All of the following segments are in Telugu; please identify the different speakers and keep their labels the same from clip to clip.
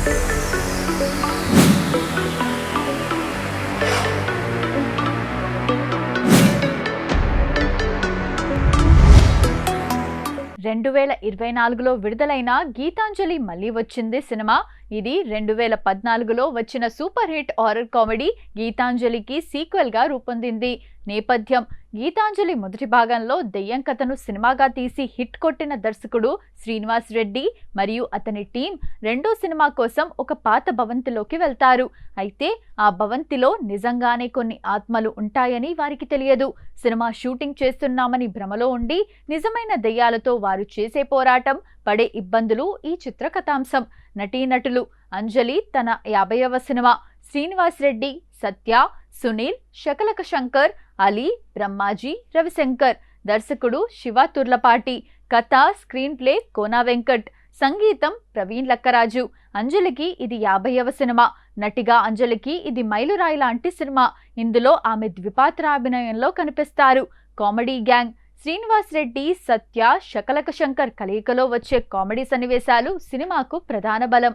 Speaker 1: 2024లో విడుదలైన గీతాంజలి మళ్ళీ వచ్చింది సినిమా. ఇది 2014లో వచ్చిన సూపర్ హిట్ హారర్ కామెడీ గీతాంజలికి సీక్వెల్ గా రూపొందింది. నేపథ్యం: గీతాంజలి మొదటి భాగంలో దెయ్యం కథను సినిమాగా తీసి హిట్ కొట్టిన దర్శకుడు శ్రీనివాస్ రెడ్డి మరియు అతని టీం రెండో సినిమా కోసం ఒక పాత భవంతిలోకి వెళ్తారు. అయితే ఆ భవంతిలో నిజంగానే కొన్ని ఆత్మలు ఉంటాయని వారికి తెలియదు. సినిమా షూటింగ్ చేస్తున్నామని భ్రమలో ఉండి నిజమైన దెయ్యాలతో వారు చేసే పోరాటం, పడే ఇబ్బందులు ఈ చిత్ర కథాంశం. నటీనటులు: అంజలి తన 50వ సినిమా, శ్రీనివాస్ రెడ్డి, సత్య, సునీల్, శకలక శంకర్, అలీ, బ్రహ్మాజీ, రవిశంకర్. దర్శకుడు శివ తుర్లపాటి. కథ, స్క్రీన్ ప్లే కోనా వెంకట్. సంగీతం ప్రవీణ్ లక్కరాజు. అంజలికి ఇది 50వ సినిమా. నటిగా అంజలికి ఇది మైలురాయి లాంటి సినిమా. ఇందులో ఆమె ద్విపాత్రాభినయంలో కనిపిస్తారు. కామెడీ గ్యాంగ్: శ్రీనివాస్ రెడ్డి, సత్య, శకలక శంకర్ కలయికలో వచ్చే కామెడీ సన్నివేశాలు సినిమాకు ప్రధాన బలం.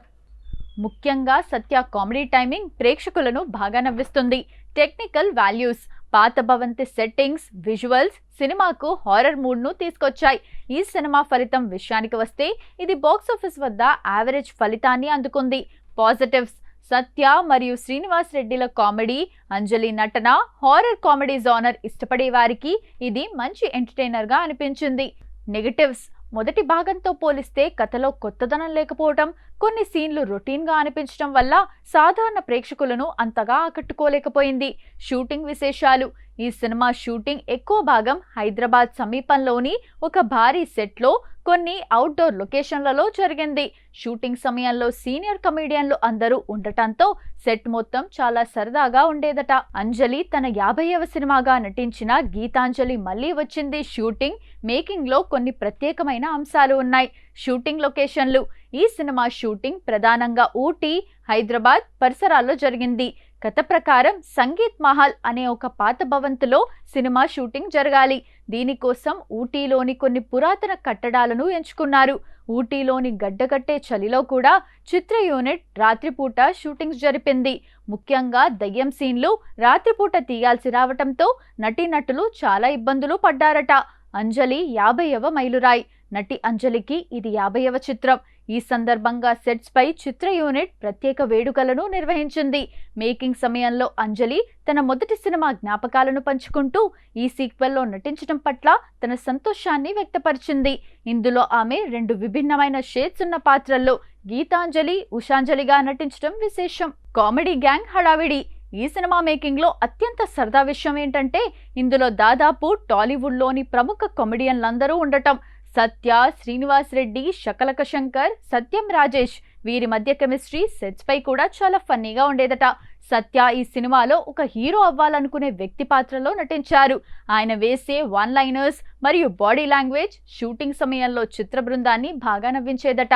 Speaker 1: ముఖ్యంగా సత్య కామెడీ టైమింగ్ ప్రేక్షకులను బాగా నవ్విస్తుంది. టెక్నికల్ వాల్యూస్: పాత భవంతి సెట్టింగ్స్, విజువల్స్ సినిమాకు హారర్ మూడ్ను తీసుకొచ్చాయి. ఈ సినిమా ఫలితం విషయానికి వస్తే ఇది బాక్సాఫీస్ వద్ద యావరేజ్ ఫలితాన్ని అందుకుంది. పాజిటివ్స్: సత్య మరియు శ్రీనివాస్ రెడ్డిల కామెడీ, అంజలి నటన, హారర్ కామెడీ జానర్ ఇష్టపడే వారికి ఇది మంచి ఎంటర్టైనర్గా అనిపించింది. నెగటివ్స్: మొదటి భాగంతో పోలిస్తే కథలో కొత్తదనం లేకపోవటం, కొన్ని సీన్లు రొటీన్గా అనిపించడం వల్ల సాధారణ ప్రేక్షకులను అంతగా ఆకట్టుకోలేకపోయింది. షూటింగ్ విశేషాలు: ఈ సినిమా షూటింగ్ ఎక్కువ భాగం హైదరాబాద్ సమీపంలోని ఒక భారీ సెట్లో కొన్ని అవుట్డోర్ లొకేషన్లలో జరిగింది. షూటింగ్ సమయంలో సీనియర్ కమెడియన్లు అందరూ ఉండటంతో సెట్ మొత్తం చాలా సరదాగా ఉండేదట. అంజలి తన 50వ సినిమాగా నటించిన గీతాంజలి మళ్ళీ వచ్చింది షూటింగ్, మేకింగ్లో కొన్ని ప్రత్యేకమైన అంశాలు ఉన్నాయి. షూటింగ్ లొకేషన్లు: ఈ సినిమా షూటింగ్ ప్రధానంగా ఊటీ, హైదరాబాద్ పరిసరాల్లో జరిగింది. కథ ప్రకారం సంగీత్ మహల్ అనే ఒక పాత భవంతిలో సినిమా షూటింగ్ జరగాలి. దీనికోసం ఊటీలోని కొన్ని పురాతన కట్టడాలను ఎంచుకున్నారు. ఊటీలోని గడ్డకట్టే చలిలో కూడా చిత్ర యూనిట్ రాత్రిపూట షూటింగ్స్ జరిపింది. ముఖ్యంగా దయ్యం సీన్లు రాత్రిపూట తీయాల్సి రావటంతో నటీనటులు చాలా ఇబ్బందులు పడ్డారట. అంజలి 50వ మైలురాయి. నటి అంజలికి ఇది 50వ చిత్రం. ఈ సందర్భంగా సెట్స్ పై చిత్ర యూనిట్ ప్రత్యేక వేడుకలను నిర్వహించింది. మేకింగ్ సమయంలో అంజలి తన మొదటి సినిమా జ్ఞాపకాలను పంచుకుంటూ ఈ సీక్వెల్లో నటించడం పట్ల తన సంతోషాన్ని వ్యక్తపరిచింది. ఇందులో ఆమె 2 విభిన్నమైన షేడ్స్ ఉన్న పాత్రల్లో గీతాంజలి, ఉషాంజలిగా నటించడం విశేషం. కామెడీ గ్యాంగ్ హడావిడి: ఈ సినిమా మేకింగ్లో అత్యంత సరదా విషయం ఏంటంటే ఇందులో దాదాపు టాలీవుడ్లోని ప్రముఖ కామెడియన్లందరూ ఉండటం. సత్య, శ్రీనివాస్ రెడ్డి, శకలక శంకర్, సత్యం రాజేష్ వీరి మధ్య కెమిస్ట్రీ సెట్స్ పై కూడా చాలా ఫన్నీగా ఉండేదట. సత్య ఈ సినిమాలో ఒక హీరో అవ్వాలనుకునే వ్యక్తి పాత్రలో నటించారు. ఆయన వేసే వన్ లైనర్స్ మరియు బాడీ లాంగ్వేజ్ షూటింగ్ సమయంలో చిత్ర బృందాన్ని బాగా నవ్వించేదట.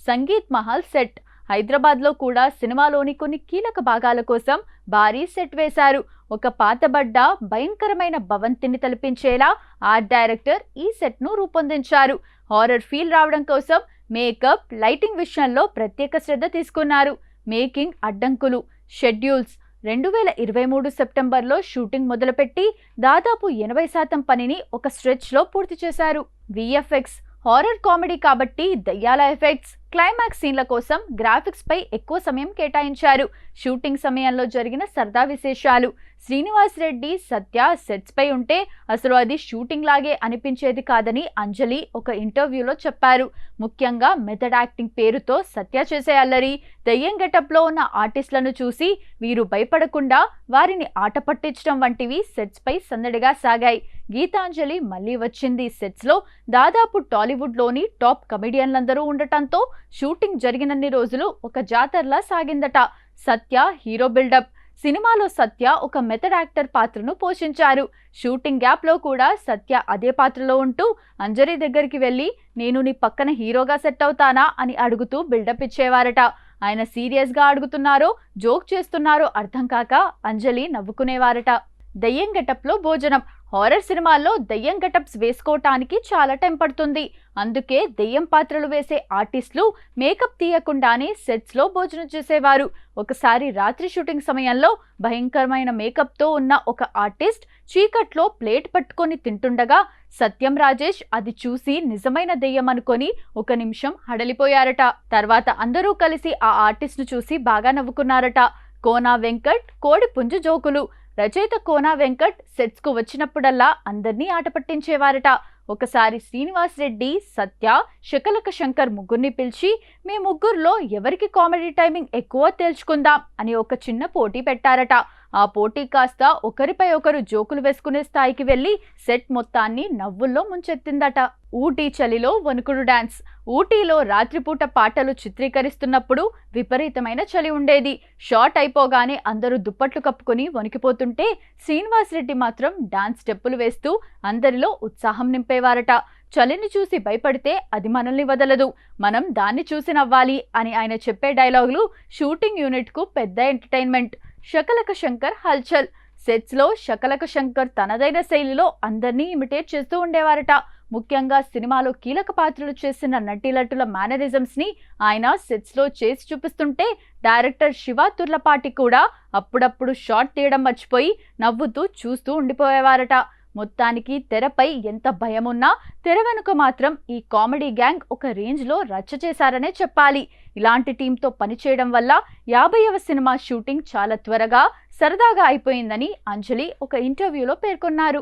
Speaker 1: సంగీత్ మహల్ సెట్: హైదరాబాద్లో కూడా సినిమాలోని కొన్ని కీలక భాగాల కోసం భారీ సెట్ వేశారు. ఒక పాతబడ్డ భయంకరమైన భవంతిని తలపించేలా ఆర్ట్ డైరెక్టర్ ఈ సెట్ను రూపొందించారు. హారర్ ఫీల్ రావడం కోసం మేకప్, లైటింగ్ విషయంలో ప్రత్యేక శ్రద్ధ తీసుకున్నారు. మేకింగ్ అడ్డంకులు: షెడ్యూల్స్: 2023 సెప్టెంబర్లో షూటింగ్ మొదలుపెట్టి దాదాపు 80% పనిని ఒక స్ట్రెచ్లో పూర్తి చేశారు. విఎఫ్ఎక్స్: హారర్ కామెడీ కాబట్టి దయ్యాల ఎఫెక్ట్స్, క్లైమాక్స్ సీన్ల కోసం గ్రాఫిక్స్ పై ఎక్కువ సమయం కేటాయించారు. షూటింగ్ సమయంలో జరిగిన సరదా విశేషాలు: శ్రీనివాస్ రెడ్డి, సత్య సెట్స్ పై ఉంటే అసలు అది షూటింగ్ లాగే అనిపించేది కాదని అంజలి ఒక ఇంటర్వ్యూలో చెప్పారు. ముఖ్యంగా మెథడ్ యాక్టింగ్ పేరుతో సత్య చేసే అల్లరి, దయ్యం గెటప్లో ఉన్న ఆర్టిస్టులను చూసి వీరు భయపడకుండా వారిని ఆట పట్టించడం వంటివి సెట్స్ పై సందడిగా సాగాయి. గీతాంజలి మళ్ళీ వచ్చింది సెట్స్లో దాదాపు టాలీవుడ్లోని టాప్ కమెడియన్లందరూ ఉండటంతో షూటింగ్ జరిగినన్ని రోజులు ఒక జాతరలా సాగిందట. సత్య హీరో బిల్డప్: సినిమాలో సత్య ఒక మెథడ్ యాక్టర్ పాత్రను పోషించారు. షూటింగ్ గ్యాప్లో కూడా సత్య అదే పాత్రలో ఉంటూ అంజలి దగ్గరికి వెళ్ళి నేను నీ పక్కన హీరోగా సెట్ అవుతానా అని అడుగుతూ బిల్డప్ ఇచ్చేవారట. ఆయన సీరియస్గా అడుగుతున్నారో జోక్ చేస్తున్నారో అర్థం కాక అంజలి నవ్వుకునేవారట. దయ్యం గెటప్లో భోజనం: హారర్ సినిమాల్లో దెయ్యం గెటప్స్ వేసుకోవటానికి చాలా టైం పడుతుంది. అందుకే దెయ్యం పాత్రలు వేసే ఆర్టిస్టులు మేకప్ తీయకుండానే సెట్స్లో భోజనం చేసేవారు. ఒకసారి రాత్రి షూటింగ్ సమయంలో భయంకరమైన మేకప్తో ఉన్న ఒక ఆర్టిస్ట్ చీకట్లో ప్లేట్ పట్టుకొని తింటుండగా సత్యం రాజేష్ అది చూసి నిజమైన దెయ్యం అనుకొని ఒక నిమిషం హడలిపోయారట. తర్వాత అందరూ కలిసి ఆ ఆర్టిస్ట్ను చూసి బాగా నవ్వుకున్నారట. కోనా వెంకట్ కోడి పుంజు జోకులు. రచయిత కోనా వెంకట్ సెట్స్కు వచ్చినప్పుడల్లా అందర్నీ ఆట పట్టించేవారట. ఒకసారి శ్రీనివాస్ రెడ్డి, సత్య, శకలక శంకర్ ముగ్గురిని పిలిచి మీ ముగ్గురులో ఎవరికి కామెడీ టైమింగ్ ఎక్కువ తేల్చుకుందాం అని ఒక చిన్న పోటీ పెట్టారట. ఆ పోటీ కాస్త ఒకరిపై ఒకరు జోకులు వేసుకునే స్థాయికి వెళ్లి సెట్ మొత్తాన్ని నవ్వుల్లో ముంచెత్తిందట. ఊటీ చలిలో వణుకుడు డాన్స్. ఊటీలో రాత్రిపూట పాటలు చిత్రీకరిస్తున్నప్పుడు విపరీతమైన చలి ఉండేది. షాట్ అయిపోగానే అందరూ దుప్పట్లు కప్పుకొని వణికిపోతుంటే శ్రీనివాస్ రెడ్డి మాత్రం డాన్స్ స్టెప్పులు వేస్తూ అందరిలో ఉత్సాహం నింపేవారట. చలిని చూసి భయపడితే అది మనల్ని వదలదు, మనం దాన్ని చూసి నవ్వాలి అని ఆయన చెప్పే డైలాగులు షూటింగ్ యూనిట్కు పెద్ద ఎంటర్టైన్మెంట్. శకలక శంకర్ హల్చల్. సెట్స్లో శకలక శంకర్ తనదైన శైలిలో అందరినీ ఇమిటేట్ చేస్తూ ఉండేవారట. ముఖ్యంగా సినిమాలో కీలక పాత్రలు చేసిన నటీనటుల మేనరిజమ్స్ని ఆయన సెట్స్లో చేసి చూపిస్తుంటే డైరెక్టర్ శివ తుర్లపాటి కూడా అప్పుడప్పుడు షాట్ తీయడం మర్చిపోయి నవ్వుతూ చూస్తూ ఉండిపోయేవారట. మొత్తానికి తెరపై ఎంత భయమున్నా తెర వెనుక మాత్రం ఈ కామెడీ గ్యాంగ్ ఒక రేంజ్లో రచ్చ చేశారనే చెప్పాలి. ఇలాంటి టీంతో పనిచేయడం వల్ల 50వ సినిమా షూటింగ్ చాలా త్వరగా సరదాగా అయిపోయిందని అంజలి ఒక ఇంటర్వ్యూలో పేర్కొన్నారు.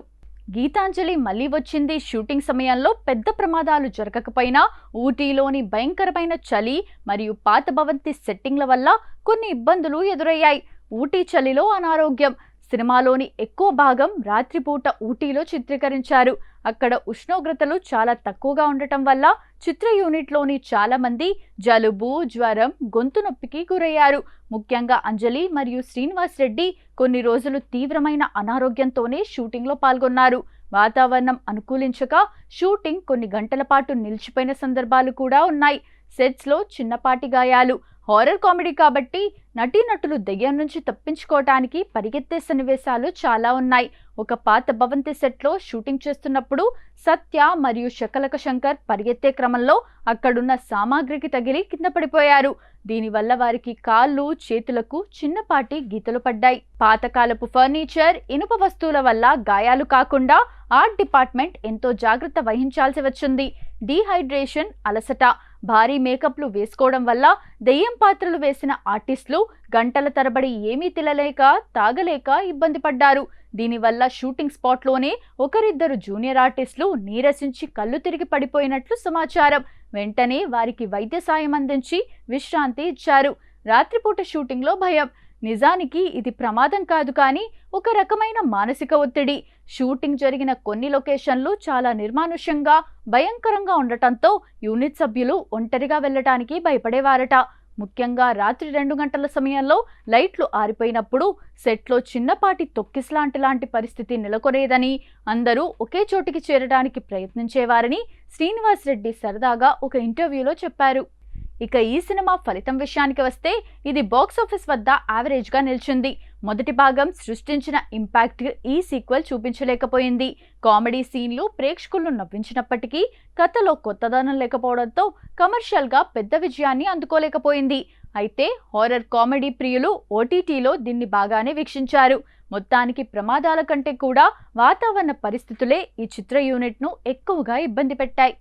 Speaker 1: గీతాంజలి మళ్ళీ వచ్చింది షూటింగ్ సమయంలో పెద్ద ప్రమాదాలు జరగకపోయినా ఊటీలోని భయంకరమైన చలి మరియు పాత భవంతి సెట్టింగ్ల వల్ల కొన్ని ఇబ్బందులు ఎదురయ్యాయి. ఊటీ చలిలో అనారోగ్యం. సినిమాలోని ఎక్కువ భాగం రాత్రిపూట ఊటీలో చిత్రీకరించారు. అక్కడ ఉష్ణోగ్రతలు చాలా తక్కువగా ఉండటం వల్ల చిత్ర యూనిట్లోని చాలా మంది జలుబు, జ్వరం, గొంతు నొప్పికి గురయ్యారు. ముఖ్యంగా అంజలి మరియు శ్రీనివాస్ రెడ్డి కొన్ని రోజులు తీవ్రమైన అనారోగ్యంతోనే షూటింగ్లో పాల్గొన్నారు. వాతావరణం అనుకూలించక షూటింగ్ కొన్ని గంటల పాటు నిలిచిపోయిన సందర్భాలు కూడా ఉన్నాయి. సెట్స్లో చిన్నపాటి గాయాలు. హారర్ కామెడీ కాబట్టి నటీనటులు దెయ్యం నుంచి తప్పించుకోవటానికి పరిగెత్తే సన్నివేశాలు చాలా ఉన్నాయి. ఒక పాత భవంతి సెట్లో షూటింగ్ చేస్తున్నప్పుడు సత్య మరియు శకలక శంకర్ పరిగెత్తే క్రమంలో అక్కడున్న సామాగ్రికి తగిలి కింద పడిపోయారు. దీనివల్ల వారికి కాళ్ళు, చేతులకు చిన్నపాటి గీతలు పడ్డాయి. పాతకాలపు ఫర్నిచర్, ఇనుప వస్తువుల వల్ల గాయాలు కాకుండా ఆర్ట్ డిపార్ట్మెంట్ ఎంతో జాగ్రత్త వహించాల్సి వచ్చింది. డీహైడ్రేషన్, అలసట, భారీ మేకప్లు వేసుకోవడం వల్ల దెయ్యం పాత్రలు వేసిన ఆర్టిస్టులు గంటల తరబడి ఏమీ తినలేక, తాగలేక ఇబ్బంది పడ్డారు. దీనివల్ల షూటింగ్ స్పాట్లోనే ఒకరిద్దరు జూనియర్ ఆర్టిస్టులు నీరసించి కళ్ళు తిరిగి పడిపోయినట్లు సమాచారం. వెంటనే వారికి వైద్య సాయం అందించి విశ్రాంతి ఇచ్చారు. రాత్రిపూట షూటింగ్లో భయం. నిజానికి ఇది ప్రమాదం కాదు, కానీ ఒక రకమైన మానసిక ఒత్తిడి. షూటింగ్ జరిగిన కొన్ని లొకేషన్లు చాలా నిర్మానుష్యంగా, భయంకరంగా ఉండటంతో యూనిట్ సభ్యులు ఒంటరిగా వెళ్లటానికి భయపడేవారట. ముఖ్యంగా రాత్రి 2 గంటల సమయంలో లైట్లు ఆరిపోయినప్పుడు సెట్లో చిన్నపాటి తొక్కిసలాంటి పరిస్థితి నెలకొనేదని, అందరూ ఒకే చోటికి చేరడానికి ప్రయత్నించేవారని శ్రీనివాస్ రెడ్డి సరదాగా ఒక ఇంటర్వ్యూలో చెప్పారు. ఇక ఈ సినిమా ఫలితం విషయానికి వస్తే ఇది బాక్సాఫీస్ వద్ద యావరేజ్గా నిలిచింది. మొదటి భాగం సృష్టించిన ఇంపాక్ట్ ఈ సీక్వెల్ చూపించలేకపోయింది. కామెడీ సీన్లు ప్రేక్షకులను నవ్వించినప్పటికీ కథలో కొత్తదనం లేకపోవడంతో కమర్షియల్గా పెద్ద విజయాన్ని అందుకోలేకపోయింది. అయితే హారర్ కామెడీ ప్రియులు ఓటీటీలో దీన్ని బాగానే వీక్షించారు. మొత్తానికి ప్రమాదాల కంటే కూడా వాతావరణ పరిస్థితులే ఈ చిత్ర యూనిట్ను ఎక్కువగా ఇబ్బంది పెట్టాయి.